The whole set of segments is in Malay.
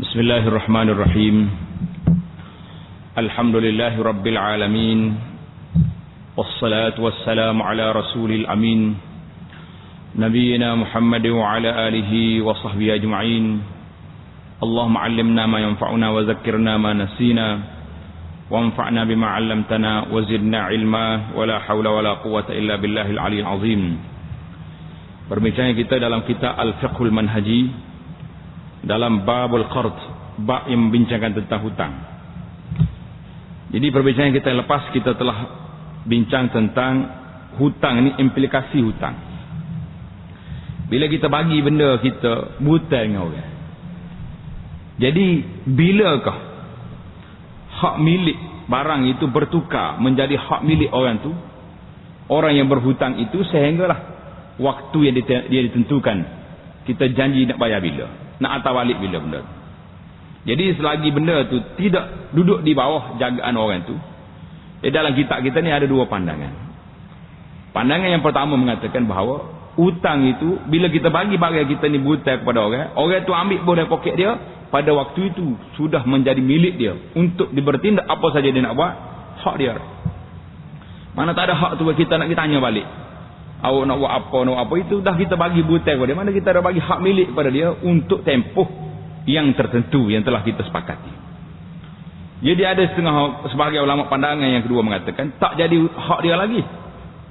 Bismillahirrahmanirrahim. Alhamdulillahi rabbil alamin. Wassalatu wassalamu ala rasulil amin. Nabiyyina Muhammad wa ala alihi wa sahbihi ajma'in. Allahumma 'allimna ma yanfa'una wa zakkirna ma nasina. Wanfa'na bima 'allamtana wa zidna ilma wa la haula wa la quwwata illa billahil aliyyil azim. Perbincangan kita dalam kitab Al-Fiqhul Manhaji dalam babul qard, bab yang membincangkan tentang hutang. Jadi perbincangan kita yang lepas kita telah bincang tentang hutang ini, implikasi hutang. Bila kita bagi benda kita hutang dengan orang, jadi bilakah hak milik barang itu bertukar menjadi hak milik orang tu, orang yang berhutang itu, sehinggalah waktu yang dia ditentukan kita janji nak bayar bila, nak hantar balik bila benda tu. Jadi selagi benda tu tidak duduk di bawah jagaan orang tu, dalam kitab kita ni ada dua pandangan. Pandangan yang pertama mengatakan bahawa hutang itu bila kita bagi barang kita ni berhutang kepada orang, orang tu ambil boleh poket dia, pada waktu itu sudah menjadi milik dia untuk bertindak apa saja dia nak buat, hak dia. Mana tak ada hak tu kita nak tanya balik, awak nak buat apa, itu dah kita bagi butai kepada dia. Mana kita dah bagi hak milik kepada dia untuk tempoh yang tertentu yang telah kita sepakati. Jadi ada sebahagian ulama pandangan yang kedua mengatakan tak jadi hak dia lagi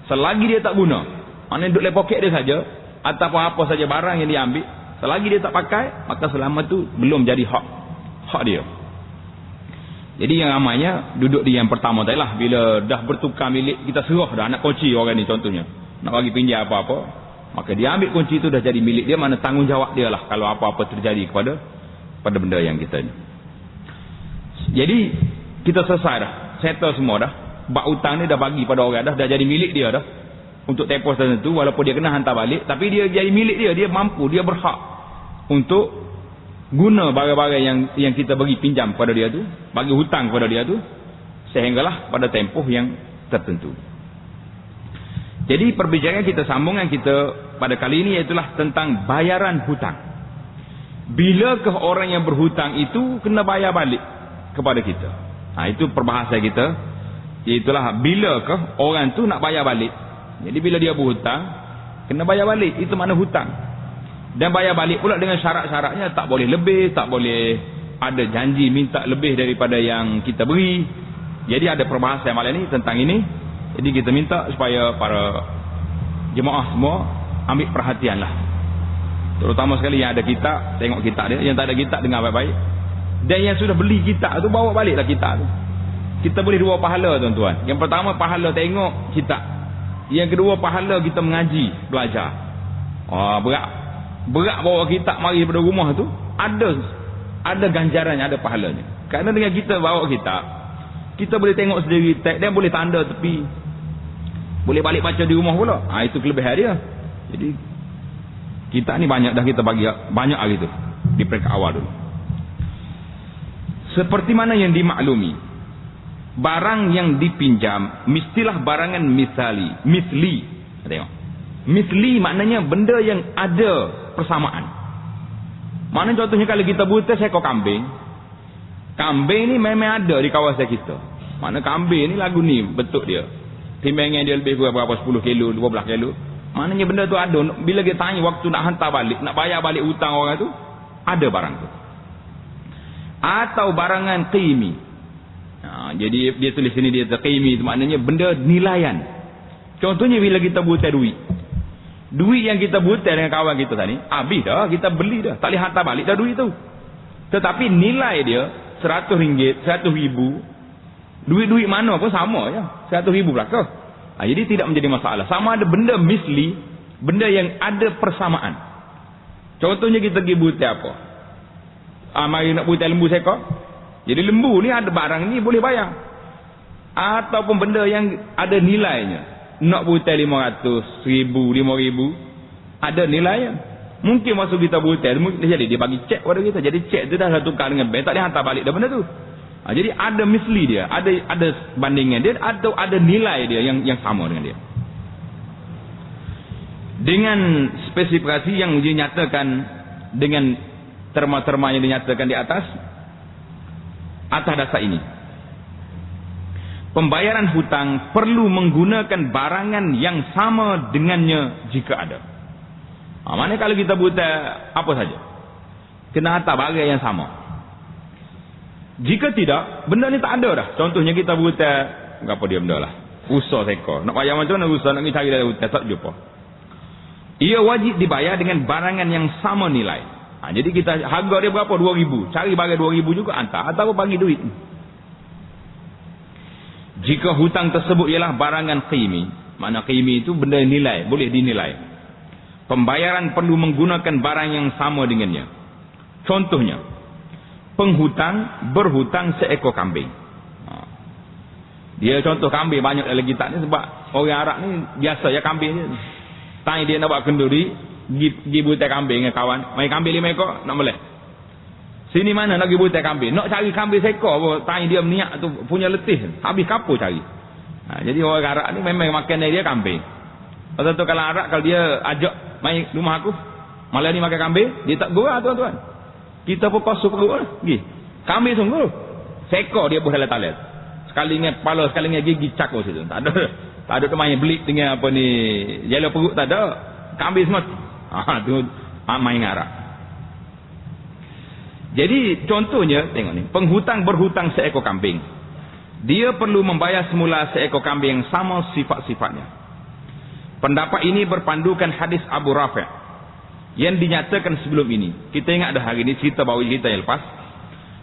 selagi dia tak guna. Maknanya duduk dalam poket dia saja, ataupun apa saja barang yang dia ambil, selagi dia tak pakai, maka selama tu belum jadi hak dia. Jadi yang ramainya duduk di yang pertama tadi lah. Bila dah bertukar milik, kita serah dah nak kunci orang ni contohnya, nak bagi pinjam apa-apa, maka dia ambil kunci itu dah jadi milik dia. Mana tanggungjawab dia lah kalau apa-apa terjadi pada benda yang kita ni. Jadi kita selesai dah, settle semua dah. Bak hutang ni dah bagi pada orang dah jadi milik dia dah untuk tempoh tertentu. Walaupun dia kena hantar balik, tapi dia jadi milik dia. Dia mampu, dia berhak untuk guna barang-barang yang kita bagi pinjam pada dia tu, bagi hutang kepada dia tu, sehinggalah pada tempoh yang tertentu. Jadi perbincangan kita sambungan kita pada kali ini iaitulah tentang bayaran hutang. Bilakah orang yang berhutang itu kena bayar balik kepada kita? Itu perbahasan kita, iaitulah bilakah orang tu nak bayar balik. Jadi bila dia berhutang kena bayar balik, itu makna hutang. Dan bayar balik pula dengan syarat-syaratnya, tak boleh lebih, tak boleh ada janji minta lebih daripada yang kita beri. Jadi ada perbahasan malam ini tentang ini. Jadi kita minta supaya para jemaah semua ambil perhatian lah. Terutama sekali yang ada kitab, tengok kitab dia. Yang tak ada kitab, dengar baik-baik. Dan yang sudah beli kitab tu, bawa baliklah kitab tu. Kita boleh dua pahala tuan-tuan. Yang pertama pahala tengok kitab. Yang kedua pahala kita mengaji, belajar. Berat bawa kitab mari pada rumah tu, ada ganjarannya, ada pahalanya. Kerana dengan kita bawa kitab, kita boleh tengok sendiri teks dan boleh tanda tepi, boleh balik baca di rumah pula. Itu kelebihan dia. Jadi kitab ni banyak dah kita bagi banyak hari tu di peringkat awal dulu. Seperti mana yang dimaklumi, barang yang dipinjam mestilah barangan misli. Tengok, misli maknanya benda yang ada persamaan. Maknanya contohnya kalau kita buta seekor kambing, kambing ni memang ada di kawasan kita. Maknanya kambing ni lagu ni bentuk dia, timbangan dia lebih kurang berapa, 10 kilo, 12 kilo. Maknanya benda tu ada. Bila kita tanya waktu nak hantar balik, nak bayar balik hutang orang tu, ada barang tu. Atau barangan qimi. Jadi dia tulis sini, dia qimi itu maknanya benda nilaian. Contohnya bila kita buta duit yang kita buta dengan kawan kita tadi, habis dah, kita beli dah, tak boleh hantar balik dah duit tu. Tetapi nilai dia RM100, RM100,000, duit-duit mana pun sama je, RM100,000 belakang. Jadi tidak menjadi masalah. Sama ada benda misli, benda yang ada persamaan. Contohnya kita pergi buta apa, mari nak buta lembu seekor. Jadi lembu ni ada barang ni boleh bayar. Ataupun benda yang ada nilainya, nak buta 500, 1000, 5000, ada nilainya. Mungkin masa kita buta, jadi dia bagi cek pada kita. Jadi cek tu dah tukar dengan bank, tak boleh hantar balik dah benda tu. Jadi ada misli dia, ada bandingan dia, atau ada nilai dia yang sama dengan dia. Dengan spesifikasi yang dinyatakan dengan terma-terma yang dinyatakan di atas dasar ini. Pembayaran hutang perlu menggunakan barangan yang sama dengannya jika ada. Mana kalau kita buta apa saja, kena atas barang yang sama. Jika tidak, benda ni tak ada dah. Contohnya kita buta, apa dia benda lah, usaha seko. Nak bayar macam mana usaha, nak cari dari hutang, tak jumpa. Ia wajib dibayar dengan barangan yang sama nilai. Jadi kita, harga dia berapa? 2,000. Cari barang 2,000 juga hantar, atau bagi duit. Jika hutang tersebut ialah barangan qimi, makna qimi itu benda nilai, boleh dinilai, pembayaran perlu menggunakan barang yang sama dengannya. Contohnya, penghutang berhutang seekor kambing. Dia contoh kambing banyak dalam kitab ni, sebab orang Arab ni biasa ya kambing ni. Tanya dia nak buat kenduri, pergi butai kambing dengan kawan, main kambing 5 ekor, nak boleh. Sini mana nak pergi butai kambing, nak cari kambing seekor apa, tanya dia meniak tu punya letih, habis kapur cari. Jadi orang Arab ni memang makan dia kambing. Pasal tu kalau Arab, kalau dia ajak main rumah aku, malam ni makan kambing, dia tak gurau tuan-tuan. Kita pun kosong perut lah, pergi. Kambing sungguh, seekor dia buat dalam talat. Sekali ingat kepala, sekali ingat gigi, cakur situ. Tak ada tu main belik dengan apa ni, jala perut tak ada. Kambing semua. Tu main Arab. Jadi contohnya, tengok ni, penghutang berhutang seekor kambing. Dia perlu membayar semula seekor kambing yang sama sifat-sifatnya. Pendapat ini berpandukan hadis Abu Rafi' yang dinyatakan sebelum ini. Kita ingat dah hari ini cerita baru kita yang lepas.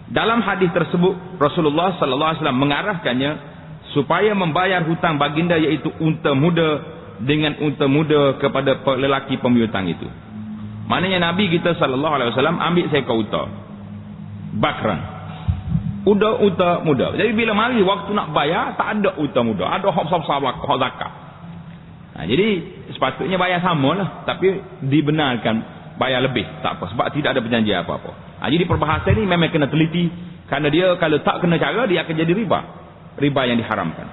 Dalam hadis tersebut Rasulullah sallallahu alaihi wasallam mengarahkannya supaya membayar hutang baginda, iaitu unta muda dengan unta muda kepada lelaki pemiutang itu. Maknanya Nabi kita sallallahu alaihi wasallam ambil seekor unta bakran, unta muda. Jadi bila mari waktu nak bayar, tak ada unta muda, ada hak besar-besar, hak zakat. Jadi sepatutnya bayar sama lah, tapi dibenarkan bayar lebih, tak apa, sebab tidak ada perjanjian apa-apa. Jadi perbahasan ini memang kena teliti, kerana dia kalau tak kena cara, dia akan jadi riba yang diharamkan.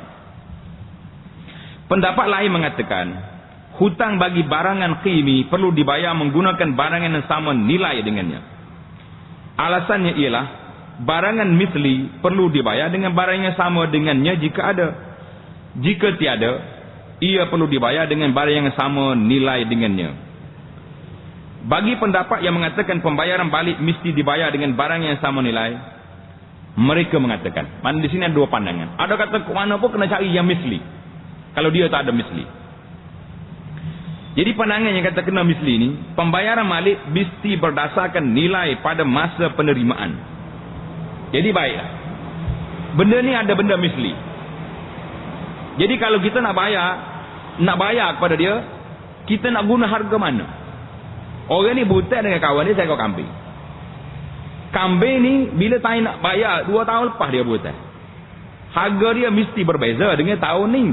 Pendapat lain mengatakan hutang bagi barangan qimi perlu dibayar menggunakan barangan yang sama nilai dengannya. Alasannya ialah barangan misli perlu dibayar dengan barang yang sama dengannya jika ada. Jika tiada, ia perlu dibayar dengan barang yang sama nilai dengannya. Bagi pendapat yang mengatakan pembayaran balik mesti dibayar dengan barang yang sama nilai, mereka mengatakan, mana di sini ada dua pandangan. Ada kata ke mana pun kena cari yang misli, kalau dia tak ada misli. Jadi pandangan yang kata kena misli ni, pembayaran balik mesti berdasarkan nilai pada masa penerimaan. Jadi baiklah, benda ni ada benda misli. Jadi kalau kita nak bayar kepada dia, kita nak guna harga mana? Orang ni buta dengan kawan dia seekor kambing. Kambing ni bila tanya nak bayar 2 tahun lepas dia buta. Harga dia mesti berbeza dengan tahun ni.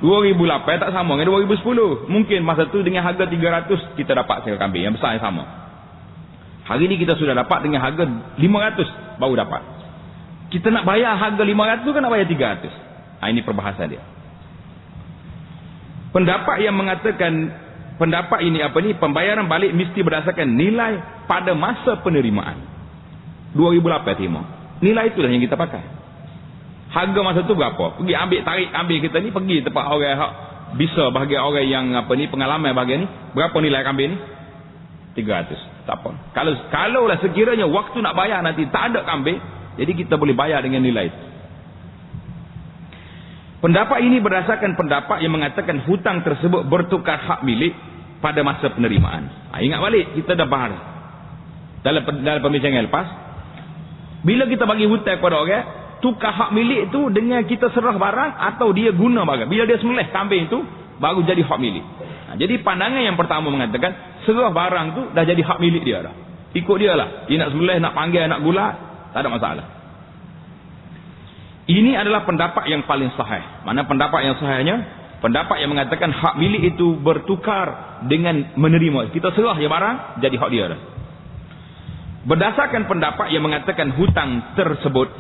2008 tak sama dengan 2010. Mungkin masa tu dengan harga 300 kita dapat seekor kambing yang besar yang sama. Hari ni kita sudah dapat dengan harga 500 baru dapat. Kita nak bayar harga 500 kan nak bayar 300. Ini perbahasan dia. Pendapat yang mengatakan pendapat ini pembayaran balik mesti berdasarkan nilai pada masa penerimaan. 2008 terima. Nilai itulah yang kita pakai. Harga masa tu berapa? Pergi ambil kita ni, pergi tempat orang hak bisa bahagian orang yang pengalaman bahagian ni, berapa nilai kambing ni? 300. Tak apa. Kalau lah sekiranya waktu nak bayar nanti tak ada kambing, jadi kita boleh bayar dengan nilai itu. Pendapat ini berdasarkan pendapat yang mengatakan hutang tersebut bertukar hak milik pada masa penerimaan. Ingat balik, kita dah bahas dalam pembincangan yang lepas. Bila kita bagi hutang kepada orang, tukar hak milik itu dengan kita serah barang atau dia guna barang. Bila dia sembelih kambing itu, baru jadi hak milik. Jadi pandangan yang pertama mengatakan serah barang tu dah jadi hak milik dia dah. Ikut dia lah. Dia nak sembelih, nak panggil, nak gulat, tak ada masalah. Ini adalah pendapat yang paling sahih. Mana pendapat yang sahihnya? Pendapat yang mengatakan hak milik itu bertukar dengan menerima. Kita serah je barang, jadi hak dia dah. Berdasarkan pendapat yang mengatakan hutang tersebut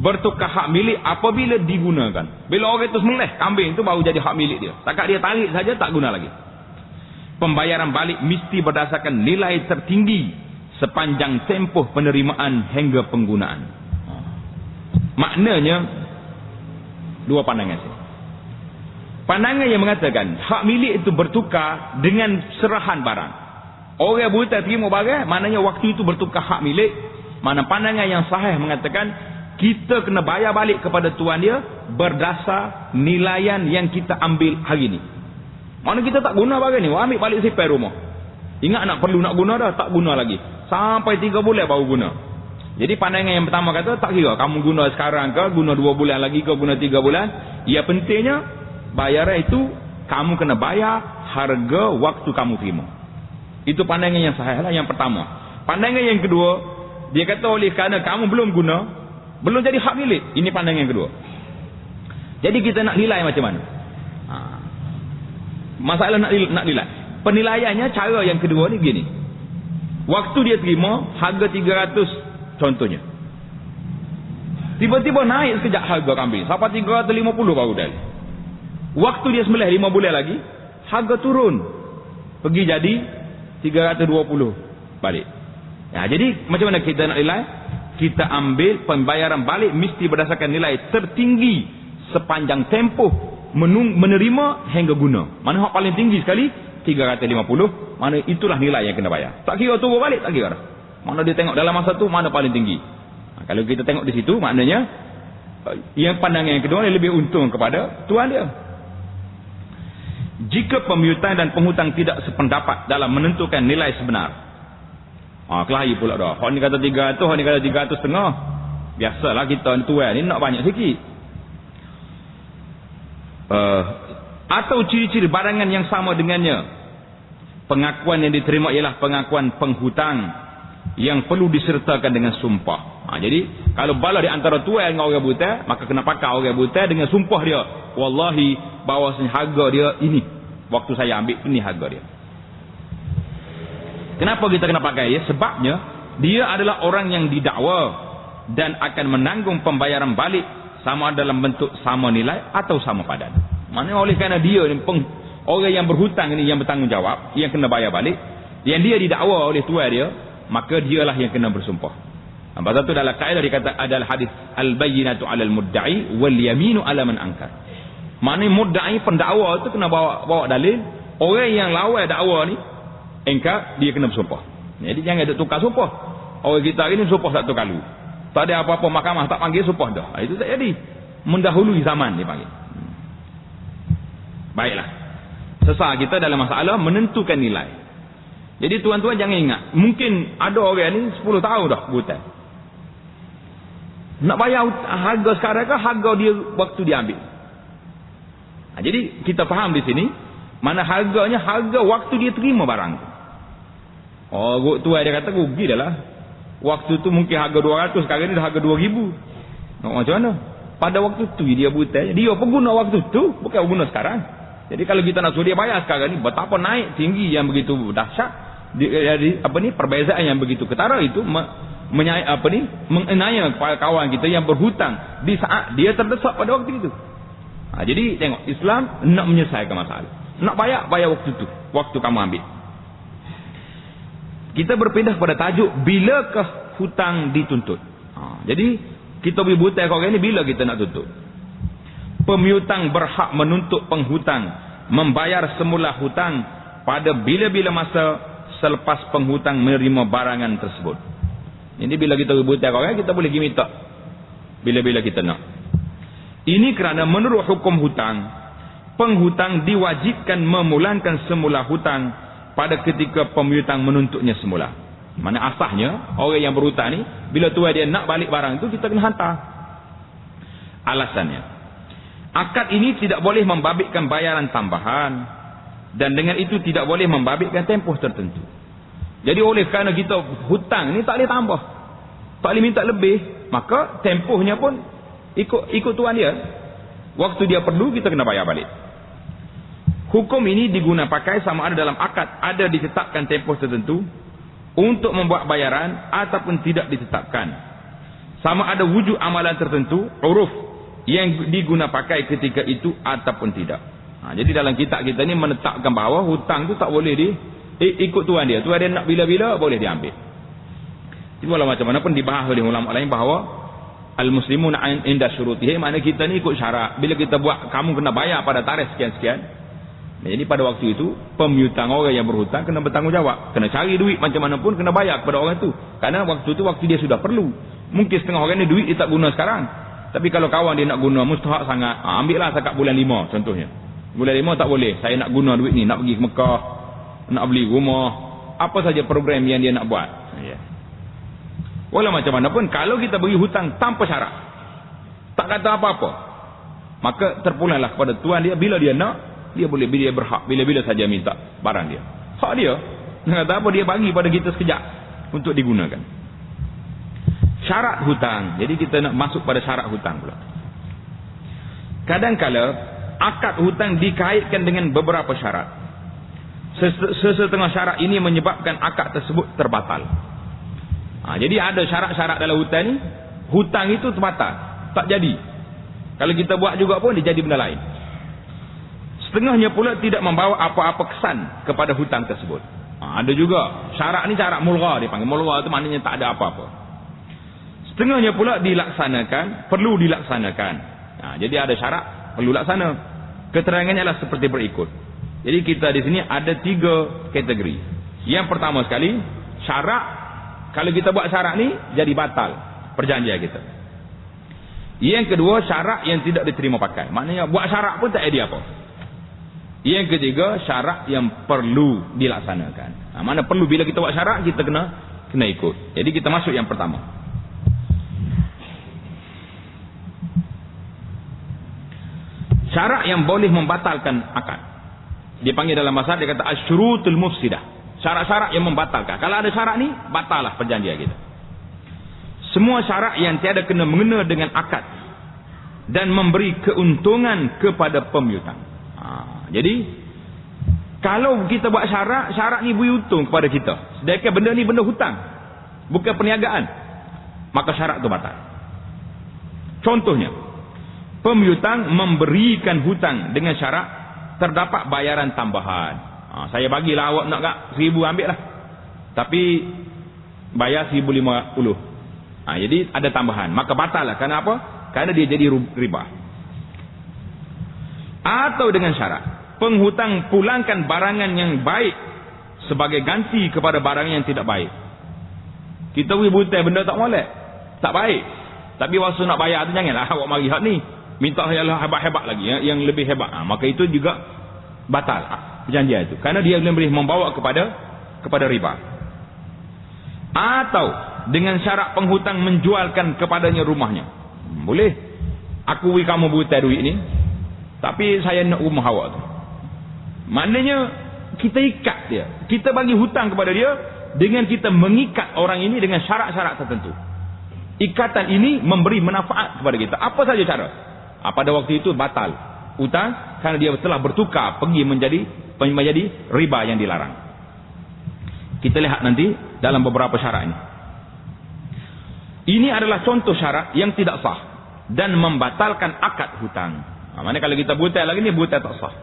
bertukar hak milik apabila digunakan. Bila orang itu sembelih kambing itu baru jadi hak milik dia. Takat dia tarik saja tak guna lagi. Pembayaran balik mesti berdasarkan nilai tertinggi sepanjang tempoh penerimaan hingga penggunaan. Maknanya dua pandangan sini. Pandangan yang mengatakan hak milik itu bertukar dengan serahan barang. Orang buta terima barang, maknanya waktu itu bertukar hak milik. Mana pandangan yang sahih mengatakan kita kena bayar balik kepada tuan dia berdasar nilaian yang kita ambil hari ni. Mana kita tak guna barang ni, ambil balik simpan rumah. Ingat nak perlu nak guna dah, tak guna lagi. Sampai 3 bulan baru guna. Jadi pandangan yang pertama kata tak kira kamu guna sekarang ke, guna 2 bulan lagi ke, guna 3 bulan. Ia pentingnya bayaran itu kamu kena bayar harga waktu kamu terima. Itu pandangan yang sahih lah, yang pertama. Pandangan yang kedua, dia kata oleh kerana kamu belum guna, belum jadi hak milik. Ini pandangan yang kedua. Jadi kita nak nilai macam mana? Masalah nak nilai. Penilaiannya cara yang kedua ni begini. Waktu dia terima harga 300 contohnya. Tiba-tiba naik sekejap harga kambing sampai 350 baru dah. Waktu dia sembelih 5 bulan lagi, harga turun. Pergi jadi 320 balik. Ya, jadi macam mana kita nak nilai? Kita ambil pembayaran balik mesti berdasarkan nilai tertinggi sepanjang tempoh menerima hingga guna. Mana hak paling tinggi sekali 350, mana itulah nilai yang kena bayar. Tak kira turun balik, tak kira. Mana dia tengok dalam masa tu mana paling tinggi. Kalau kita tengok di situ, maknanya yang pandangan yang kedua lebih untung kepada tuan dia. Jika pemihutang dan penghutang tidak sependapat dalam menentukan nilai sebenar. Kelahi pula dah. Hak ni kata 300, hak ni kata 300,5. Biasalah kita tuan ni nak banyak sikit. Atau ciri-ciri barangan yang sama dengannya. Pengakuan yang diterima ialah pengakuan penghutang yang perlu disertakan dengan sumpah. Jadi kalau bala di antara tuan dengan orang buta, maka kena pakai orang buta dengan sumpah dia. Wallahi bahawasanya harga dia ini. Waktu saya ambil ini harga dia. Kenapa kita kena pakai dia? Sebabnya dia adalah orang yang didakwa dan akan menanggung pembayaran balik sama dalam bentuk sama nilai atau sama padan. Maknanya oleh kerana dia ni orang yang berhutang ini yang bertanggungjawab, yang kena bayar balik, yang dia didakwa oleh tuan dia, maka dialah yang kena bersumpah. Pasal tu dalam kaedah dikata adalah hadis al-bayyinatu 'alal mudda'i wal yaminu 'ala man ankar. Maknanya mudda'i pendakwa tu kena bawa dalil, orang yang lawan dakwa ni engkar dia kena bersumpah. Jadi jangan ada tukar sumpah. Orang kita hari ni sumpah tak tukar lu. Tak ada apa-apa mahkamah tak panggil sumpah dah. Itu tak jadi. Mendahului zaman dia panggil. Baiklah. Sesat kita dalam masalah menentukan nilai. Jadi tuan-tuan jangan ingat, mungkin ada orang ni 10 tahun dah hutang. Nak bayar harga sekarang ke harga dia waktu dia ambil. Jadi kita faham di sini, mana harganya harga waktu dia terima barang tu. Tuan dia kata rugi dah lah. Waktu tu mungkin harga 200, sekarang ni dah harga 2,000. Nak macam mana? Pada waktu tu dia hutang, dia pengguna waktu tu, bukan pengguna sekarang. Jadi kalau kita nak suruh dia bayar sekarang ni, betapa naik tinggi yang begitu dahsyat, perbezaan yang begitu ketara itu mengenai kepada kawan kita yang berhutang di saat dia terdesak pada waktu itu. Jadi tengok, Islam nak menyelesaikan masalah. Nak bayar waktu tu, waktu kamu ambil. Kita berpindah pada tajuk bilakah hutang dituntut. Jadi kita boleh buta orang ni bila kita nak tuntut. Pemihutang berhak menuntut penghutang membayar semula hutang pada bila-bila masa selepas penghutang menerima barangan tersebut. Ini bila kita buta orang, kita boleh pergi minta bila-bila kita nak. Ini kerana menurut hukum hutang, penghutang diwajibkan memulangkan semula hutang pada ketika pemihutang menuntutnya semula. Mana asasnya orang yang berhutang ni bila tuan dia nak balik barang itu, kita kena hantar. Alasannya, akad ini tidak boleh membabitkan bayaran tambahan dan dengan itu tidak boleh membabitkan tempoh tertentu. Jadi oleh kerana kita hutang ni tak boleh tambah, tak boleh minta lebih, maka tempohnya pun ikut tuan dia. Waktu dia perlu, kita kena bayar balik. Hukum ini diguna pakai sama ada dalam akad ada ditetapkan tempoh tertentu untuk membuat bayaran ataupun tidak ditetapkan. Sama ada wujud amalan tertentu, uruf yang diguna pakai ketika itu ataupun tidak. Jadi dalam kitab kita ni menetapkan bahawa hutang tu tak boleh ikut tuan dia. Tuan dia nak bila-bila boleh diambil. Walau macam mana pun dibahas oleh ulama lain bahawa al-muslimun inda syurutihi, makna kita ni ikut syarat. Bila kita buat, kamu kena bayar pada tarikh sekian-sekian. Jadi pada waktu itu pemihutang, orang yang berhutang kena bertanggungjawab, kena cari duit macam mana pun, kena bayar kepada orang tu. Karena waktu itu waktu dia sudah perlu. Mungkin setengah orang ni duit dia tak guna sekarang, tapi kalau kawan dia nak guna mustahak sangat, ambil lah setakat bulan 5 contohnya. Bulan 5 tak boleh, saya nak guna duit ni, nak pergi ke Mekah, nak beli rumah, apa saja program yang dia nak buat. Walau macam mana pun, kalau kita beri hutang tanpa syarat, tak kata apa-apa, maka terpulanglah kepada tuan dia. Bila dia nak, dia boleh, dia berhak bila-bila saja minta barang dia. Hak dia. Kata apa, dia bagi pada kita sekejap untuk digunakan. Syarat hutang. Jadi kita nak masuk pada syarat hutang pula. Kadang-kala akad hutang dikaitkan dengan beberapa syarat. Sesetengah syarat ini menyebabkan akad tersebut terbatal. Jadi ada syarat-syarat dalam hutang ni, hutang itu terbatal, tak jadi. Kalau kita buat juga pun dia jadi benda lain. Setengahnya pula tidak membawa apa-apa kesan kepada hutang tersebut. Ada juga syarat ni syarat mulgha, dia panggil mulgha, itu maknanya tak ada apa-apa. Setengahnya pula dilaksanakan, perlu dilaksanakan. Jadi ada syarat perlu laksana. Keterangannya adalah seperti berikut. Jadi kita di sini ada 3 kategori. Yang pertama sekali, syarat. Kalau kita buat syarat ni, jadi batal perjanjian kita. Yang kedua, syarat yang tidak diterima pakai. Maknanya buat syarat pun tak ada apa. Yang ketiga, syarat yang perlu dilaksanakan. Mana perlu, bila kita buat syarat, kita kena ikut. Jadi kita masuk yang pertama. Syarat yang boleh membatalkan akad. Dia panggil dalam bahasa, dia kata asyurutul mufsidah. Syarat-syarat yang membatalkan. Kalau ada syarat ni, batallah perjanjian kita. Semua syarat yang tiada kena mengena dengan akad dan memberi keuntungan kepada pemihutang. Jadi kalau kita buat syarat, syarat ni beri untung kepada kita, sedangkan benda ni benda hutang, bukan perniagaan, maka syarat tu batal. Contohnya, pemihutang memberikan hutang dengan syarat terdapat bayaran tambahan. Saya bagilah awak nak tak 1,000, ambil lah, tapi bayar 1,050. Jadi ada tambahan, maka batal lah. Kerana apa? Kerana dia jadi riba. Atau dengan syarat penghutang pulangkan barangan yang baik sebagai ganti kepada barang yang tidak baik. Kita beri hutang benda tak molek, tak baik, tapi waktu nak bayar tu janganlah awak mari hak ni, minta yang hebat-hebat lagi, yang lebih hebat. Maka itu juga batal perjanjian itu, kerana dia boleh membawa kepada riba. Atau dengan syarat penghutang menjualkan kepadanya rumahnya. Boleh, aku beri kamu hutang duit ni, tapi saya nak rumah awak tu. Maknanya kita ikat dia, kita bagi hutang kepada dia dengan kita mengikat orang ini dengan syarat-syarat tertentu. Ikatan ini memberi manfaat kepada kita. Apa saja cara, pada waktu itu batal hutang, kerana dia telah bertukar pergi menjadi riba yang dilarang. Kita lihat nanti dalam beberapa syarat ini. Ini adalah contoh syarat yang tidak sah dan membatalkan akad hutang. Mana kalau kita butai lagi ni, butai tak sah.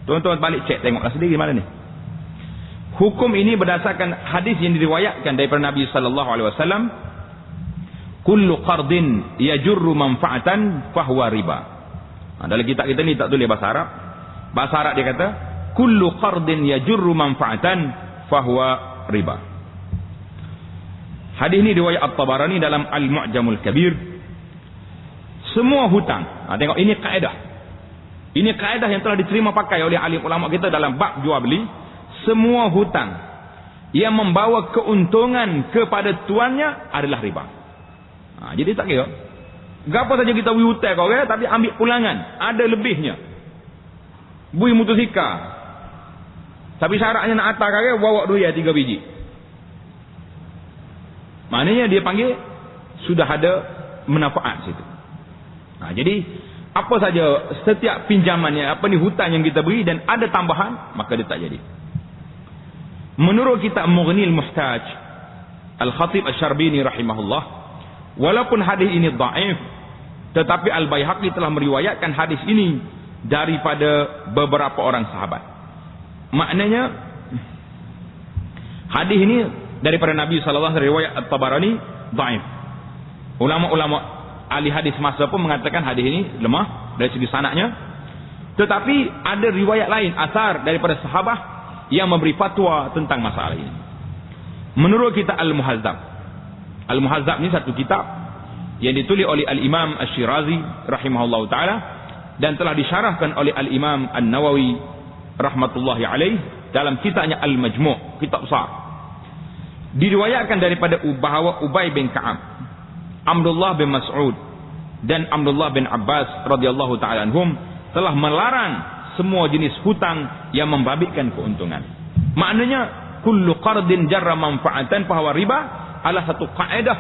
Tuan-tuan balik cek, tengoklah sendiri mana ni. Hukum ini berdasarkan hadis yang diriwayatkan daripada Nabi sallallahu alaihi wasallam, kullu qardin yajurru manfa'atan fahuwa riba. Dalam kitab kita ni tak tulis bahasa Arab. Bahasa Arab dia kata kullu qardin yajurru manfa'atan fahuwa riba. Hadis ini riwayat At-Tabarani dalam Al-Mu'jamul Kabir. Semua hutang, tengok ini kaedah. Ini kaedah yang telah diterima pakai oleh alim ulama kita dalam bab jual beli. Semua hutang yang membawa keuntungan kepada tuannya adalah riba. Jadi tak kira gapo saja kita beri hutang kau orang, tapi ambil pulangan ada lebihnya. Beri motosikal, tapi syaratnya nak atas kau bawa duit 3 biji. Maknanya dia panggil sudah ada manfaat situ. Jadi apa saja setiap pinjamannya, hutang yang kita beri dan ada tambahan, maka dia tak jadi. Menurut kitab Mughnil Muhtaj, Al-Khatib Asy-Syarbini rahimahullah, walaupun hadis ini dhaif, tetapi Al-Baihaqi telah meriwayatkan hadis ini daripada beberapa orang sahabat. Maknanya hadis ini daripada Nabi sallallahu alaihi wasallam, riwayat At-Tabarani dhaif. Ulama-ulama ahli hadis masa pun mengatakan hadis ini lemah dari segi sanadnya. Tetapi ada riwayat lain, asar daripada sahabat yang memberi fatwa tentang masalah ini. Menurut kita Al-Muhazzab. Al-Muhazzab ni satu kitab yang ditulis oleh Al-Imam Asy-Syirazi rahimahullahu taala dan telah disyarahkan oleh Al-Imam An-Nawawi rahmatullahi alaih dalam kitabnya Al-Majmu', kitab besar. Diriwayatkan daripada bahawa Ubay bin Ka'ab, Abdullah bin Mas'ud dan Abdullah bin Abbas radhiyallahu taala anhum telah melarang semua jenis hutang yang membabitkan keuntungan. Maknanya kullu qardin jarra manfaatan, bahawa riba adalah satu kaedah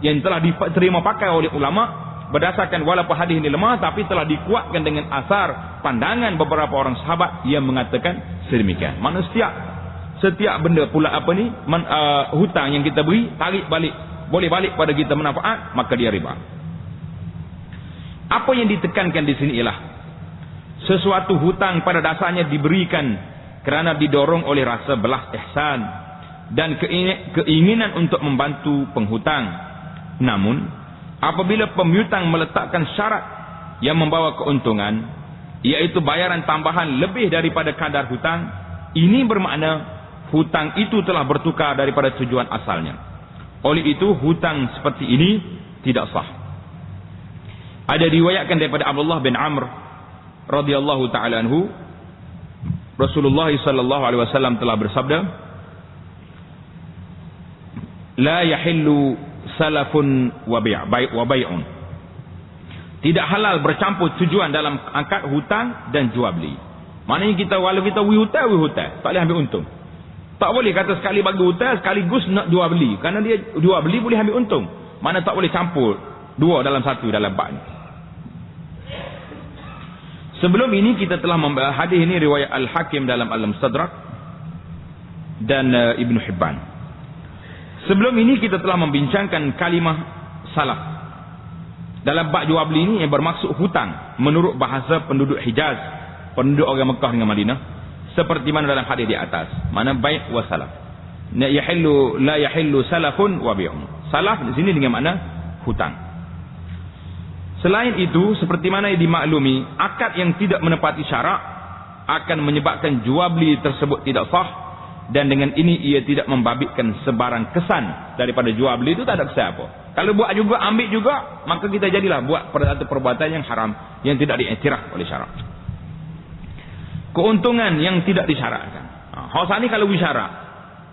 yang telah diterima pakai oleh ulama berdasarkan, walaupun hadis ini lemah tapi telah dikuatkan dengan asar pandangan beberapa orang sahabat yang mengatakan sedemikian. Maknanya setiap benda pula hutang yang kita beri, tarik balik, boleh balik pada kita manfaat, maka dia riba. Apa yang ditekankan di sini ialah sesuatu hutang pada dasarnya diberikan kerana didorong oleh rasa belas ihsan dan keinginan untuk membantu penghutang. Namun apabila pemihutang meletakkan syarat yang membawa keuntungan, iaitu bayaran tambahan lebih daripada kadar hutang, ini bermakna hutang itu telah bertukar daripada tujuan asalnya. Oleh itu hutang seperti ini tidak sah. Ada riwayatkan daripada Abdullah bin Amr radhiyallahu taala anhu, Rasulullah sallallahu alaihi wasallam telah bersabda, la yahillu salafun wa bai'un. Tidak halal bercampur tujuan dalam angkat hutang dan jual beli. Maknanya kita walau kita hutang, tak boleh ambil untung. Tak boleh kata sekali bagi hutang sekaligus nak jual beli, kerana dia jual beli boleh ambil untung. Mana tak boleh campur dua dalam satu dalam bab ni. Sebelum ini kita telah membahas hadis ini riwayat Al-Hakim dalam Al-Mustadrak dan Ibn Hibban. Sebelum ini kita telah membincangkan kalimah salaf. Dalam bab jual beli ini yang bermaksud hutang menurut bahasa penduduk Hijaz, penduduk orang Mekah dengan Madinah, seperti mana dalam hadis di atas. Mana bai' wa salaf. La yahillu salafun wa bai'un. Salaf di sini dengan makna hutang. Selain itu, seperti mana yang dimaklumi, akad yang tidak menepati syarak akan menyebabkan jual beli tersebut tidak sah, dan dengan ini ia tidak membabitkan sebarang kesan daripada jual beli itu, tak ada kesan apa. Kalau buat juga, ambil juga, maka kita jadilah buat satu perbuatan yang haram yang tidak diiktiraf oleh syarak. Keuntungan yang tidak disyaratkan. Hak ni kalau bisyarak,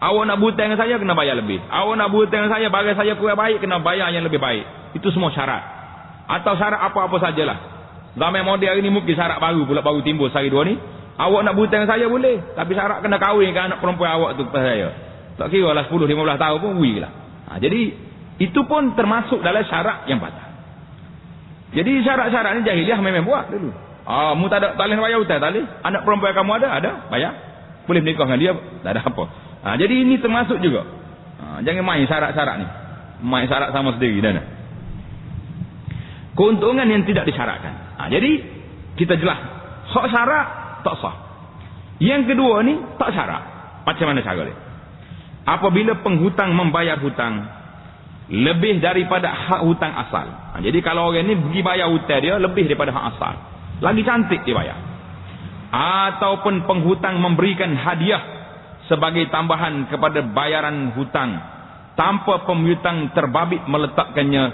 awak nak butang dengan saya kena bayar lebih. Awak nak butang dengan saya, bagi saya kurang baik, kena bayar yang lebih baik. Itu semua syarat. Atau syarat apa-apa sajalah. Zaman modern hari ni mungkin syarat baru timbul sehari dua ni. Awak nak butang saya boleh, tapi syarat kena kahwin dengan anak perempuan awak tu kepada saya. Tak kira lah 10-15 tahun pun wui lah. Jadi itu pun termasuk dalam syarat yang batal. Jadi syarat-syarat ni jahiliah memang buat dulu. Mu tak ada, tak boleh bayar hutang, tak boleh. Anak perempuan kamu ada, bayar. Boleh menikah dengan dia, tak ada apa. Jadi ini termasuk juga. Jangan main syarat-syarat ni. Main syarat sama sendiri dah. Keuntungan yang tidak disyaratkan. Jadi kita jelas, hak syarat tak sah. Yang kedua ni tak syarat. Macam mana cara dia? Apabila penghutang membayar hutang lebih daripada hak hutang asal. Jadi kalau orang ni pergi bayar hutang dia lebih daripada hak asal, lagi cantik dia bayar. Ataupun penghutang memberikan hadiah sebagai tambahan kepada bayaran hutang tanpa pemihutang terbabit meletakkannya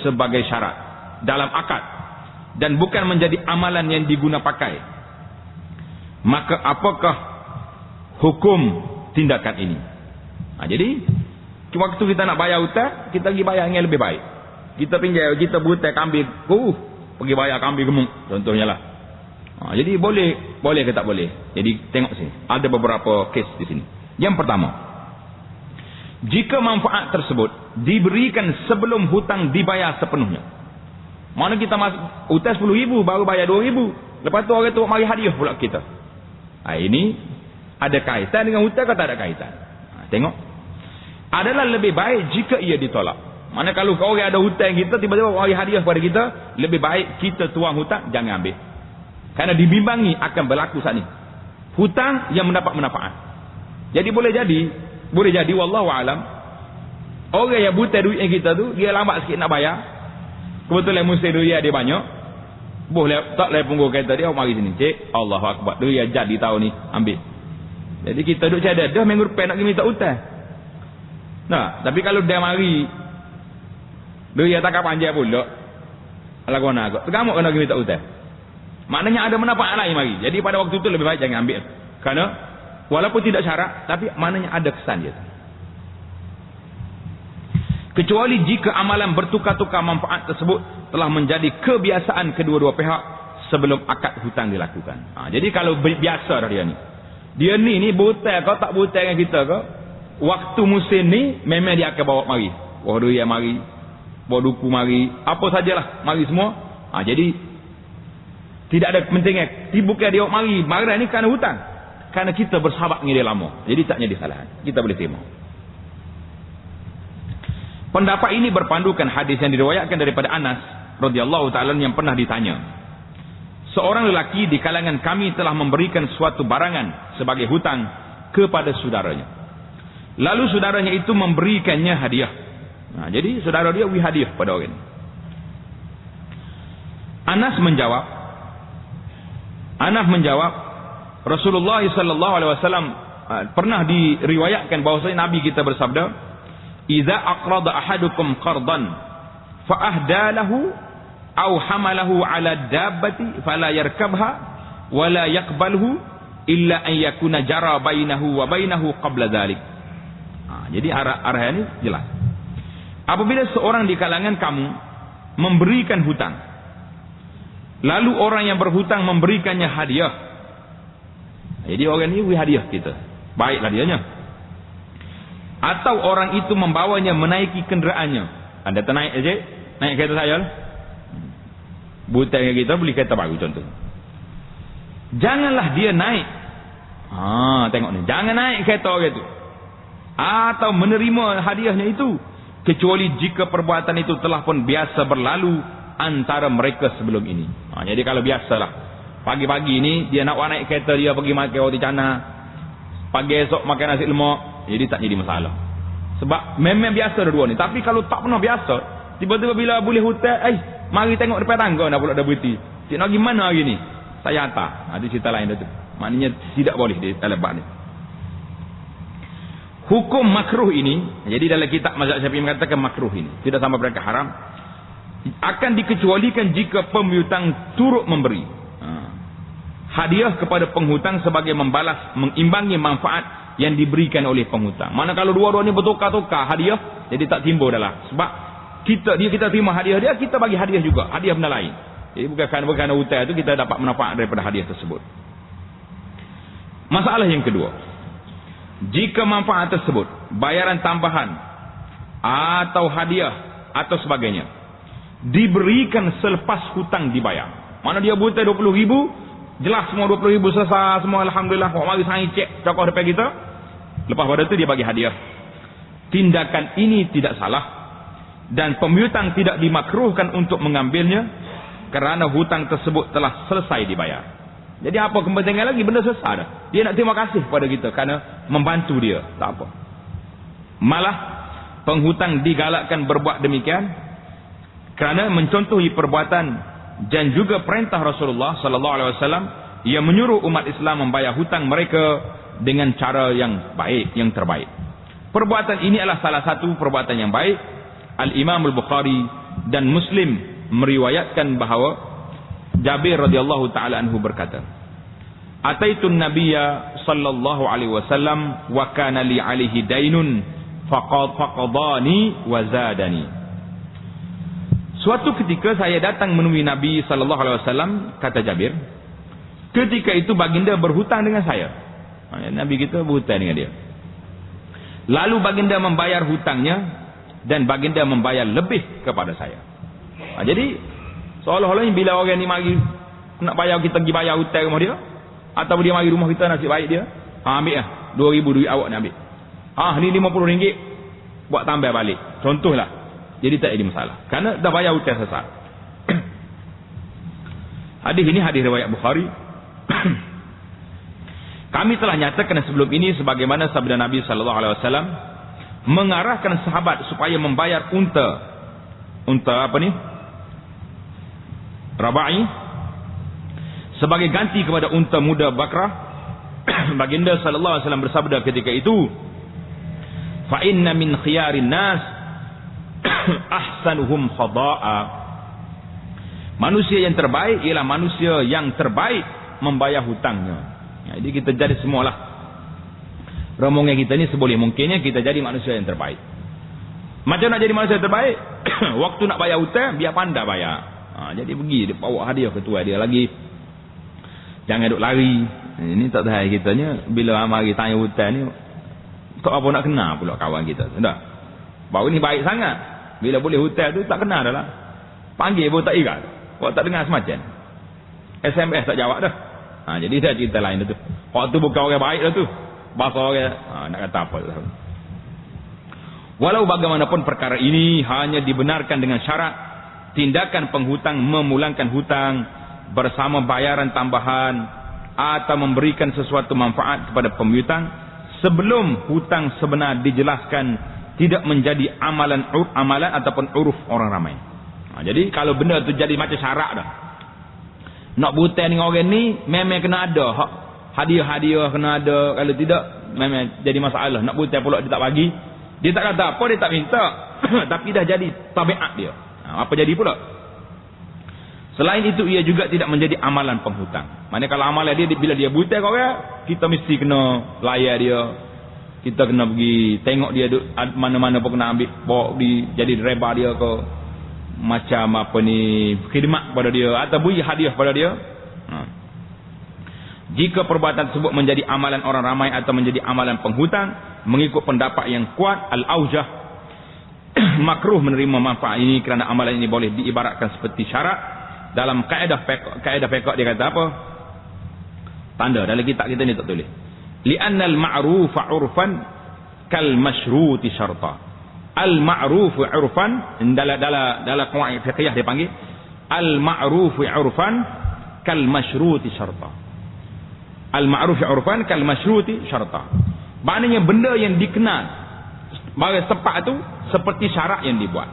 sebagai syarat dalam akad dan bukan menjadi amalan yang diguna pakai, maka apakah hukum tindakan ini? Jadi waktu kita nak bayar hutang, kita pergi bayar yang lebih baik. Kita pinjam, kita berhutang kambing, pergi bayar kambing gemuk contohnya lah. Jadi boleh ke tak boleh? Jadi tengok sini, ada beberapa kes di sini. Yang pertama, jika manfaat tersebut diberikan sebelum hutang dibayar sepenuhnya. Mana kita masuk hutang 10,000 baru bayar 2,000. Lepas tu orang tu mari hadiah pula kita. Ini ada kaitan dengan hutang atau tak ada kaitan? Tengok. Adalah lebih baik jika ia ditolak. Mana kalau orang ada hutang kita tiba-tiba mari hadiah kepada kita, lebih baik kita tuang hutang, jangan ambil. Karena dibimbangi akan berlaku saat ni hutang yang mendapat manfaat. Jadi boleh jadi boleh jadi wallahu alam orang yang buta duit yang kita tu dia lambat sikit nak bayar, kebetulan mesti duit dia banyak, boleh tak boleh punggu kereta dia, mari sini cik, Allahu akbar, duit jadi tahun ni ambil. Jadi kita duk cadar dah minggu depan nak pergi minta hutang. Nah, tapi kalau dia mari duit tak panjang pula ala guna agak tegamuk kena pergi minta hutang, maknanya ada manfaat lain mari. Jadi pada waktu itu lebih baik jangan ambil, kerana walaupun tidak syarat tapi maknanya ada kesan dia. Kecuali jika amalan bertukar-tukar manfaat tersebut telah menjadi kebiasaan kedua-dua pihak sebelum akad hutang dilakukan. Jadi kalau biasa dah dia ni buta kau tak buta dengan kita kau, waktu musim ni memang dia akan bawa mari, bawa duit mari, bawa duku mari, apa sajalah mari semua. Jadi tidak ada kepentingan bukan dia mari marah ni kerana hutang, kerana kita bersahabat dengan dia lama, jadi tak jadi kesalahan, kita boleh terima. Pendapat ini berpandukan hadis yang diriwayatkan daripada Anas radhiyallahu ta'ala yang pernah ditanya, seorang lelaki di kalangan kami telah memberikan suatu barangan sebagai hutang kepada saudaranya, lalu saudaranya itu memberikannya hadiah. Jadi saudara dia beri hadiah pada orang. Anas menjawab Rasulullah sallallahu alaihi wasallam pernah diriwayatkan bahwasanya Nabi kita bersabda, "Idza aqrada ahadukum qardan fa ahda lahu aw hamalahu 'ala dabbati fala yarkabha wa la yaqbalhu illa an yakuna jara bainahu wa bainahu qabla dhalik." Jadi arah ini jelas. Apabila seorang di kalangan kamu memberikan hutang, lalu orang yang berhutang memberikannya hadiah, jadi orang ini beri hadiah kita, baiklah dianya. Atau orang itu membawanya menaiki kenderaannya, anda naik aja, naik kereta saya lah, buta dengan kita beli kereta baru contoh, janganlah dia naik. Tengok ni, jangan naik kereta orang itu atau menerima hadiahnya itu, kecuali jika perbuatan itu telah pun biasa berlalu antara mereka sebelum ini. Jadi kalau biasalah pagi-pagi ini dia nak naik kereta dia pergi makan roti canai, pagi esok makan nasi lemak, jadi tak jadi masalah, sebab memang biasa dua ni. Tapi kalau tak pernah biasa, tiba-tiba bila boleh hutang, mari tengok depan tangga nak pula dah berhenti, cik nak pergi mana hari ni, saya hantar, ada cerita lain dah tu. Maknanya tidak boleh di dalam bab ni. Hukum makruh ini, jadi dalam kitab mazhab Syafi'i mengatakan makruh ini tidak sampai pada haram, akan dikecualikan jika pemihutang turut memberi hadiah kepada penghutang sebagai membalas, mengimbangi manfaat yang diberikan oleh penghutang. Mana kalau dua-dua ni bertukar-tukar hadiah, jadi tak timbul adalah sebab kita terima hadiah dia, kita bagi hadiah juga, hadiah benda lain. Jadi bukan kerana hutang itu kita dapat manfaat daripada hadiah tersebut. Masalah yang kedua, jika manfaat tersebut bayaran tambahan atau hadiah atau sebagainya diberikan selepas hutang dibayar, mana dia buta 20,000, jelas semua 20,000 selesai semua, alhamdulillah, mari sangat cek tokoh depan kita, lepas pada itu dia bagi hadiah. Tindakan ini tidak salah dan pemihutang tidak dimakruhkan untuk mengambilnya kerana hutang tersebut telah selesai dibayar. Jadi apa kepentingan lagi, benda selesai dah, dia nak terima kasih pada kita kerana membantu dia, tak apa. Malah penghutang digalakkan berbuat demikian kerana mencontohi perbuatan dan juga perintah Rasulullah sallallahu alaihi wasallam yang menyuruh umat Islam membayar hutang mereka dengan cara yang baik, yang terbaik. Perbuatan ini adalah salah satu perbuatan yang baik. Al-Imam Al-Bukhari dan Muslim meriwayatkan bahawa Jabir radhiyallahu taala anhu berkata, "Ataitun Nabiyya sallallahu alaihi wasallam wa kana li alaihi dainun faqadani wa zadani." Suatu ketika saya datang menemui Nabi sallallahu alaihi wasallam, kata Jabir, ketika itu baginda berhutang dengan saya. Nabi kita berhutang dengan dia. Lalu baginda membayar hutangnya dan baginda membayar lebih kepada saya. Jadi seolah-olah bila orang ni mari nak bayar, kita pergi bayar hutang rumah dia, atau dia mari rumah kita nasib baik dia, ambil lah 2,000 duit awak ni ambil, ni RM50 buat tambah balik, contohlah. Jadi tak ada masalah kerana dah bayar hutang selesai. Hadis ini hadis riwayat Bukhari. Kami telah nyatakan sebelum ini sebagaimana sabda Nabi sallallahu alaihi wasallam mengarahkan sahabat supaya membayar unta apa ni? Rabai sebagai ganti kepada unta muda bakrah. Baginda sallallahu alaihi wasallam bersabda ketika itu, fa inna min khiyarin nas ahsanuhum khada'a. Manusia yang terbaik ialah manusia yang terbaik membayar hutangnya. Jadi kita jadi semualah rombongan kita ni seboleh mungkinnya kita jadi manusia yang terbaik. Macam nak jadi manusia yang terbaik? Waktu nak bayar hutang biar pandai bayar. Jadi pergi dia bawa hadiah ke tuan dia lagi. Jangan duk lari. Ini tak tahu kitanya bila mari tanya hutang ni tak apa nak kena pula kawan kita. Sudah. Baru ni baik sangat. Bila boleh hutang tu tak kena dah lah. Panggil pun tak ingat. Kau tak dengar semacam. SMS tak jawab dah. Jadi dah cerita lain dah tu. Waktu bukan orang baik dah tu. Bahasa orang nak kata apa dah. Walau bagaimanapun perkara ini hanya dibenarkan dengan syarat tindakan penghutang memulangkan hutang bersama bayaran tambahan atau memberikan sesuatu manfaat kepada pemihutang sebelum hutang sebenar dijelaskan tidak menjadi amalan ataupun uruf orang ramai. Jadi kalau benda tu jadi macam syarat dah. Nak hutang dengan orang ni memang kena ada hadiah-hadiah kena ada. Kalau tidak memang jadi masalah. Nak hutang pula dia tak bagi. Dia tak kata apa, dia tak minta. Tapi dah jadi tabiat dia. Apa jadi pula? Selain itu ia juga tidak menjadi amalan penghutang. Maknanya kalau amalan dia bila dia hutang orang, kita mesti kena layan dia. Kita kena pergi tengok dia mana-mana pun kena ambil bawa di jadi driver dia ke macam apa ni khidmat pada dia atau beri hadiah pada dia. Jika perbuatan tersebut menjadi amalan orang ramai atau menjadi amalan penghutang mengikut pendapat yang kuat al-aujah makruh menerima manfaat ini kerana amalan ini boleh diibaratkan seperti syarat dalam kaedah fiqh dia kata apa? Tanda dalam kitab kita ni tak tulis. Li'annal ma'rufa 'urfan kal masyruti syarta. Al-ma'rufu 'urfan dalam qawaid fiqhiyah dia panggil al-ma'rufu 'urfan kal masyruti syarta. Al-ma'rufu 'urfan kal masyruti syarta. Maknanya benda yang dikenal bagi tepat tu seperti syarat yang dibuat.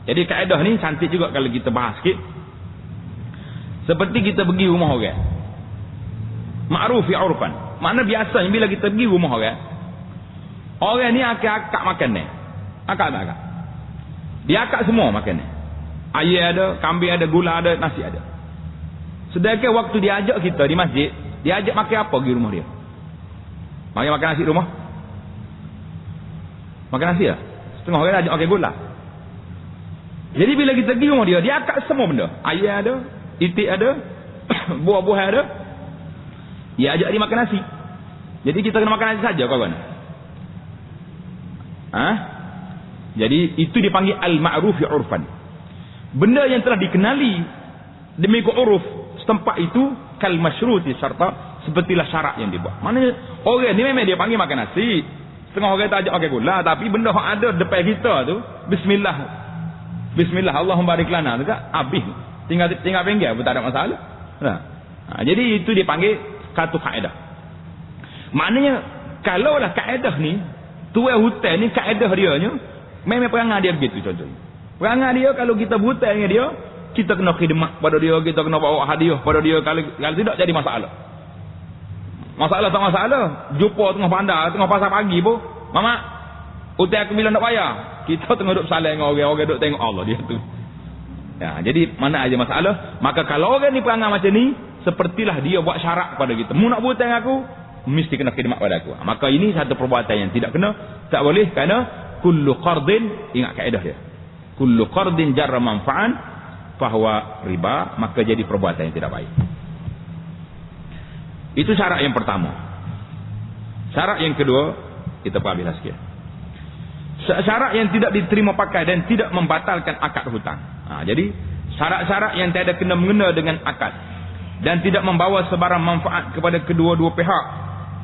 Jadi kaedah ni cantik juga kalau kita bahas sikit. Seperti kita pergi rumah orang. Ma'rufi 'urfan. Makna biasanya bila kita pergi rumah orang ni akak makan ni. Akak tak akak. Dia akak semua makan ni. Ayam ada, kambing ada, gula ada, nasi ada. Sedangkan waktu dia ajak kita di masjid, dia ajak makan apa pergi rumah dia? Mari makan nasi rumah. Makan nasi lah. Setengah orang ajak makan gula. Jadi bila kita pergi rumah dia akak semua benda. Ayam ada, itik ada, buah-buah ada. Dia ajak dia makan nasi. Jadi kita kena makan nasi saja kawan. Jadi itu dipanggil al-ma'rufi 'urfan. Benda yang telah dikenali demikian uruf setempat itu kal masyruti syarta sepertilah syarat yang dibuat. Maknanya orang ni memang dia panggil makan nasi. Setengah orang tak ajak makan gula tapi benda yang ada depan kita tu bismillah. Bismillah Allahumma barik lana tu kan habis. Tinggal pinggir pun tak ada masalah. Jadi itu dipanggil satu kaedah. Maknanya kalaulah kaedah ni tuan hutang ni kaedah dia nya memang perangai dia begitu contohnya. Perangai dia kalau kita berhutang dengan dia, kita kena khidmat pada dia, kita kena bawa hadiah pada dia, kalau tidak jadi masalah. Masalah tak masalah. Jumpa tengah bandar, tengah pasar pagi pun, "Mama, hutang aku bila nak bayar?" Kita tengah duduk salah dengan orang duduk tengok Allah dia tu. Ya, jadi mana aja masalah. Maka kalau orang ni perangai macam ni, sepertilah dia buat syarat pada kita. Mu nak berhutang aku, mesti kena khidmat pada aku. Maka ini satu perbuatan yang tidak kena, tak boleh kerana kullu qardin, ingat kaedah dia. Kullu qardin jarra manfa'an fahuwa riba, maka jadi perbuatan yang tidak baik. Itu syarat yang pertama. Syarat yang kedua, kita perhabislah sikit. Syarat yang tidak diterima pakai dan tidak membatalkan akad hutang. Jadi syarat-syarat yang tiada kena mengena dengan akad dan tidak membawa sebarang manfaat kepada kedua-dua pihak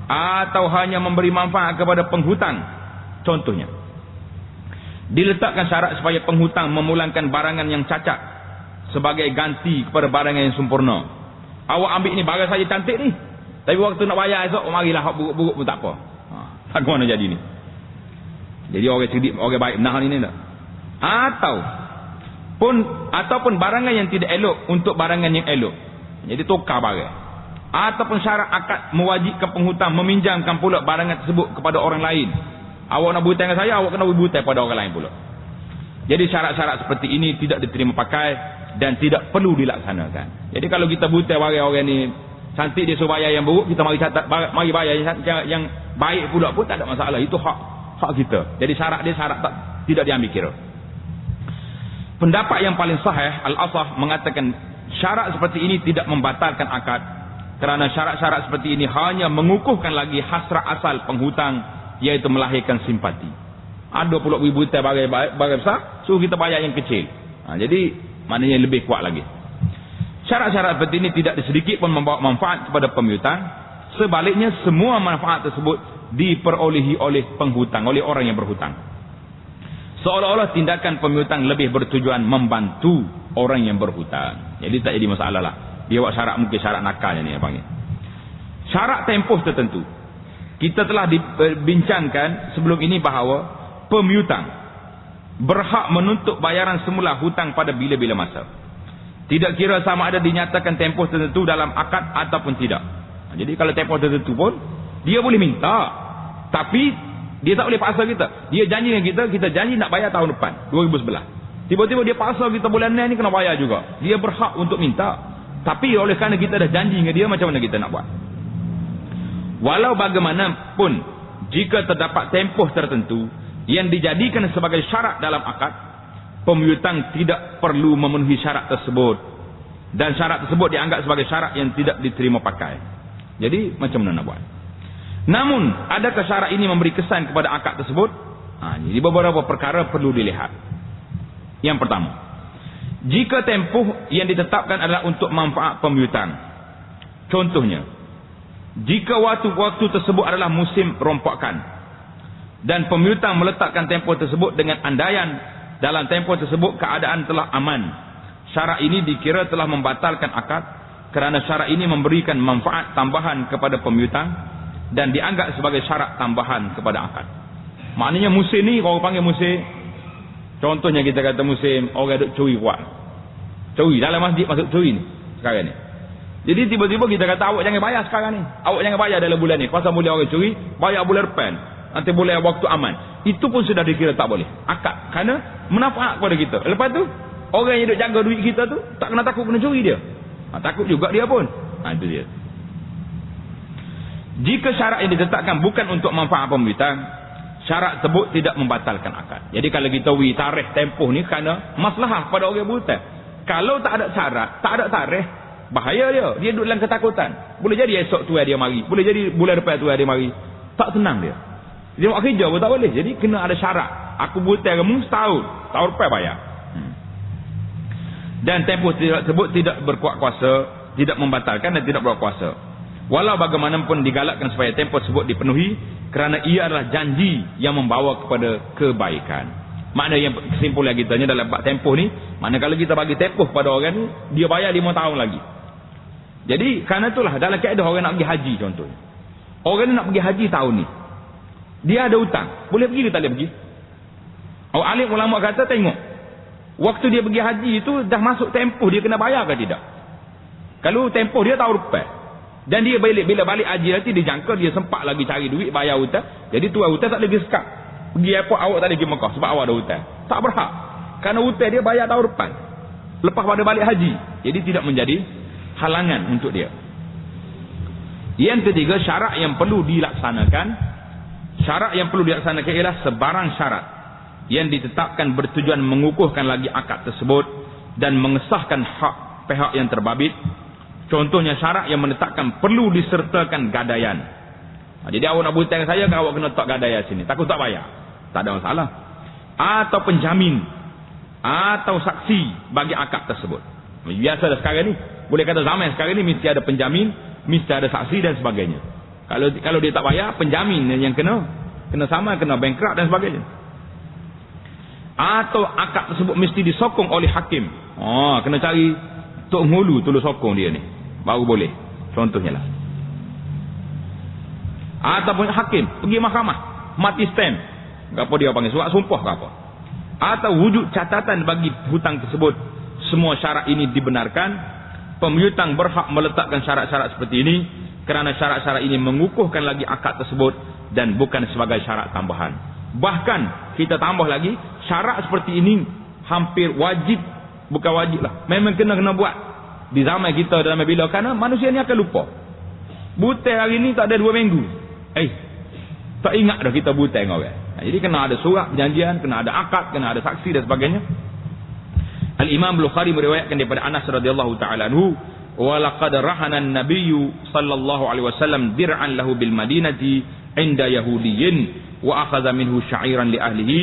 atau hanya memberi manfaat kepada penghutang. Contohnya, diletakkan syarat supaya penghutang memulangkan barangan yang cacat sebagai ganti kepada barangan yang sempurna. Awak ambil ni barang saja cantik ni, Tapi waktu nak bayar esok, marilah hak buruk-buruk pun tak apa. Tak mana jadi ni. Jadi orang cerdik, orang baik benar ni tak. Ataupun barangan yang tidak elok untuk barangan yang elok. Jadi tukar barang. Ataupun syarat akad mewajibkan penghutang meminjamkan pula barangan tersebut kepada orang lain. Awak nak berhutang dengan saya, awak kena berhutang pada orang lain pula. Jadi syarat-syarat seperti ini tidak diterima pakai dan tidak perlu dilaksanakan. Jadi kalau kita berhutang orang ni cantik, dia suruh bayar yang buruk, kita mari bayar yang baik pula pun tak ada masalah. Itu hak kita. Jadi syarat dia tidak diambil kira. Pendapat yang paling sahih al-asah mengatakan syarat seperti ini tidak membatalkan akad, kerana syarat-syarat seperti ini hanya mengukuhkan lagi hasrat asal penghutang, iaitu melahirkan simpati. Ada pula berhutang barang besar, suruh kita bayar yang kecil. Jadi maknanya lebih kuat lagi. Syarat-syarat seperti ini tidak sedikit pun membawa manfaat kepada pemihutang. Sebaliknya semua manfaat tersebut diperolehi oleh penghutang, oleh orang yang berhutang. Seolah-olah tindakan pemihutang lebih bertujuan membantu orang yang berhutang. Jadi tak jadi masalah lah. Dia buat syarat, mungkin syarat nakalnya ni yang panggil. Syarat tempoh tertentu. Kita telah dibincangkan sebelum ini bahawa pemihutang berhak menuntut bayaran semula hutang pada bila-bila masa. Tidak kira sama ada dinyatakan tempoh tertentu dalam akad ataupun tidak. Jadi kalau tempoh tertentu pun dia boleh minta, tapi dia tak boleh paksa kita. Dia janji dengan kita janji nak bayar tahun depan 2011. Tiba-tiba dia paksa kita bulan ni kena bayar juga. Dia berhak untuk minta, tapi oleh kerana kita dah janji dengan dia, macam mana kita nak buat? Walau bagaimanapun, jika terdapat tempoh tertentu yang dijadikan sebagai syarat dalam akad, pemihutang tidak perlu memenuhi syarat tersebut, dan syarat tersebut dianggap sebagai syarat yang tidak diterima pakai. Jadi macam mana nak buat? Namun adakah syarat ini memberi kesan kepada akad tersebut? Jadi beberapa perkara perlu dilihat. Yang pertama, jika tempoh yang ditetapkan adalah untuk manfaat pemihutang. Contohnya, jika waktu tersebut adalah musim rompokan dan pemihutang meletakkan tempoh tersebut dengan andaian dalam tempoh tersebut keadaan telah aman, syarat ini dikira telah membatalkan akad, kerana syarat ini memberikan manfaat tambahan kepada pemihutang dan dianggap sebagai syarat tambahan kepada akad. Maknanya musim ni orang panggil musim, contohnya kita kata musim orang duk curi kuat. Curi dalam masjid, masuk curi ni sekarang ni. Jadi tiba-tiba kita kata awak jangan bayar sekarang ni, awak jangan bayar dalam bulan ni, pasal boleh orang curi, bayar bulan depan, nanti boleh waktu aman. Itu pun sudah dikira tak boleh akad, kerana manfaat kepada kita. Lepas tu orang yang duk jaga duit kita tu tak kena takut kena curi dia. Takut juga dia pun. Itu dia. Jika syarat yang ditetapkan bukan untuk manfaat pemihutang, syarat tersebut tidak membatalkan akad. Jadi kalau kita tarikh tempoh ni kerana maslahah pada orang berhutang. Kalau tak ada syarat, tak ada tarikh, bahaya dia. Dia duduk dalam ketakutan. Boleh jadi esok tu dia mari, boleh jadi bulan depan tu dia mari. Tak tenang dia. Dia buat kerja pun tak boleh. Jadi kena ada syarat. Aku berhutang kamu setahun, tahun depan bayar. Dan tempoh tersebut tidak berkuat kuasa, tidak membatalkan dan tidak berkuasa. Walau bagaimanapun digalakkan supaya tempoh tersebut dipenuhi, kerana ia adalah janji yang membawa kepada kebaikan. Makna yang kesimpulan kita ni dalam bab tempoh ni, makna kalau kita bagi tempoh pada orang ni, dia bayar 5 tahun lagi. Jadi kerana itulah dalam kaedah orang nak pergi haji contohnya. Orang ni nak pergi haji tahun ni, dia ada hutang, boleh pergi ke tak boleh pergi? Alim ulama kata tengok waktu dia pergi haji itu dah masuk tempoh dia kena bayar ke tidak. Kalau tempoh dia tahun depan dan dia bila balik haji nanti dia jangka dia sempat lagi cari duit bayar hutang, jadi tuan hutang tak lagi sekat pergi airport, awak tak lagi pergi Mekah sebab awak ada hutang, tak berhak, kerana hutang dia bayar tahun depan lepas pada balik haji. Jadi tidak menjadi halangan untuk dia. Yang ketiga, syarat yang perlu dilaksanakan. Syarat yang perlu dilaksanakan ialah sebarang syarat yang ditetapkan bertujuan mengukuhkan lagi akad tersebut dan mengesahkan hak pihak yang terbabit. Contohnya syarat yang menetapkan perlu disertakan gadaian. Jadi awak nak berhutang saya, kan awak kena letak gadaian sini, takut tak bayar, tak ada masalah. Atau penjamin atau saksi bagi akad tersebut. Biasa dah sekarang ni, boleh kata zaman sekarang ni mesti ada penjamin, mesti ada saksi dan sebagainya. Kalau dia tak bayar, penjamin yang kena sama, kena bankrupt dan sebagainya. Atau akad tersebut mesti disokong oleh hakim. Kena cari Tok Hulu tolong sokong dia ni, baru boleh. Contohnya lah. Ataupun hakim pergi mahkamah, mati stamp, apa dia panggil, surat sumpah ke apa, atau wujud catatan bagi hutang tersebut, semua syarat ini dibenarkan. Pemiutang berhak meletakkan syarat-syarat seperti ini kerana syarat-syarat ini mengukuhkan lagi akad tersebut dan bukan sebagai syarat tambahan. Bahkan kita tambah lagi, syarat seperti ini hampir wajib, bukan wajib lah, memang kena buat di zaman kita dalam bila, kerana manusia ni akan lupa. Butai hari ni tak ada 2 minggu, tak ingat dah kita butai dengan orang. Jadi kena ada surat perjanjian, kena ada akad, kena ada saksi dan sebagainya. Al-Imam Bukhari meriwayatkan daripada Anas radhiyallahu taala anhu, wa laqad rahana an-nabiy sallallahu alaihi wasallam dir'an lahu bil madinati inda yahudiyyin wa akhadha minhu sya'iran li ahlihi.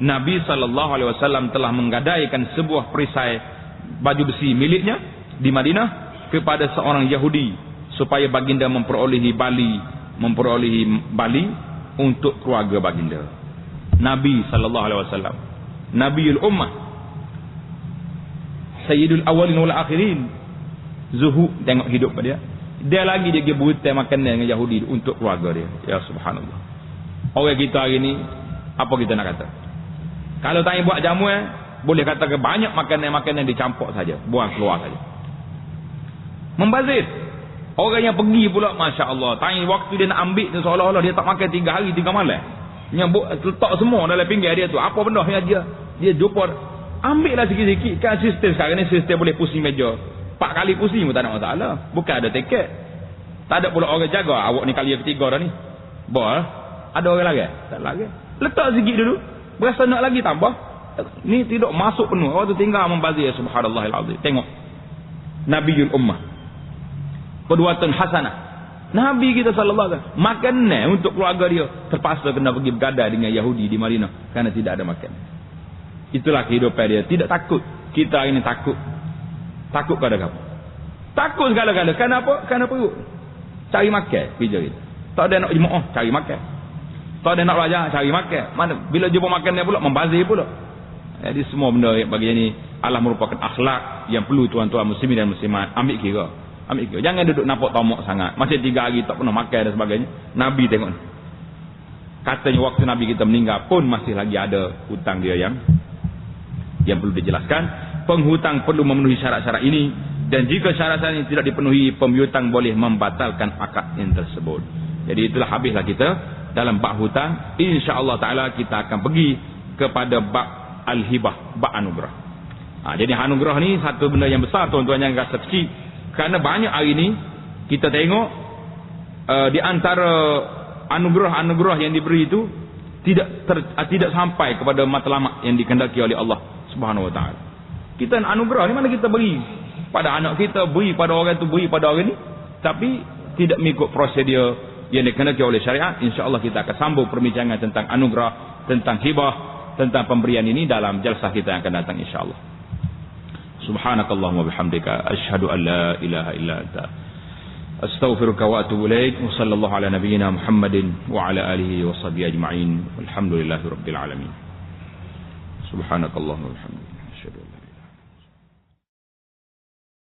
Nabi sallallahu alaihi wasallam telah menggadaikan sebuah perisai baju besi miliknya di Madinah kepada seorang Yahudi supaya baginda memperolehi bali untuk keluarga baginda. Nabi sallallahu alaihi wasallam, Nabiul Ummah, Sayyidul Awalin wal Akhirin, Zuhud, tengok hidup dia. Dia lagi dia pergi berhutang makanan dengan Yahudi untuk keluarga dia. Ya subhanallah. Orang kita hari ni, apa kita nak kata? Kalau tak buat jamu, boleh kata ke banyak makanan-makanan dicampur saja, buang keluar saja. Membazir. Orang yang pergi pula, Masya Allah, tanya waktu dia nak ambil tu seolah-olah dia tak makan 3 hari 3 malam. Nyambuk letak semua dalam pinggir dia tu. Apa benda yang dia jumpa, ambillah sikit-sikit. Kan sistem sekarang ni, sistem boleh pusing meja 4 kali pusing pun tak ada masalah. Bukan ada tiket, tak ada pula orang jaga. Awak ni kali yang ketiga dah ni, bol ada orang lagi, tak lagi, letak sikit dulu, berasa nak lagi tambah, ni tidak masuk penuh. Orang tu tinggal membazir. Subhanallahil azim. Tengok Nabiul Ummah, perbuatan hasanah Nabi kita sallallahu alaihi wasallam. Makanan untuk keluarga dia terpaksa kena pergi bergadai dengan Yahudi di Madinah kerana tidak ada makan. Itulah kehidupan dia. Tidak takut. Kita ini takut pada apa? Takut segala-gala. Kenapa? Kerana perut. Cari makan kerja kita. Tak ada nak jemaah, cari makan. Tak ada nak belajar, cari makan. Mana bila jumpa makan dia pula, membazir pula. Jadi semua benda bagi ini Allah merupakan akhlak yang perlu tuan-tuan muslimin dan muslimat ambil kira. Jangan duduk nampak tamak sangat. Masih 3 hari tak pernah makan dan sebagainya. Nabi tengok ni, katanya waktu Nabi kita meninggal pun masih lagi ada hutang dia yang perlu dijelaskan. Penghutang perlu memenuhi syarat-syarat ini, dan jika syarat-syarat ini tidak dipenuhi, pemiutang boleh membatalkan akad yang tersebut. Jadi itulah habislah kita dalam bab hutang. InsyaAllah ta'ala kita akan pergi kepada bab al-hibah, bab anugerah. Jadi anugerah ni satu benda yang besar, tuan-tuan jangan rasa kecil. Kerana banyak hari ni kita tengok di antara anugerah-anugerah yang diberi itu tidak sampai kepada matlamat yang dikehendaki oleh Allah Subhanahu wa taala. Kita anugerah ni mana kita beri pada anak kita, beri pada orang tu, beri pada orang ni, tapi tidak mengikut prosedur yang dikehendaki oleh syariat. Insya-Allah kita akan sambung perbincangan tentang anugerah, tentang hibah, tentang pemberian ini dalam jalsah kita yang akan datang insya-Allah. Subhanakallahumma bihamdika asyhadu an la ilaha illa anta astaghfiruka wa atubu ilaik. Wa sallallahu ala nabiyyina Muhammadin wa ala alihi wa sahbihi ajma'in. Walhamdulillahirabbil alamin. Subhanakallahumma wa bihamdika.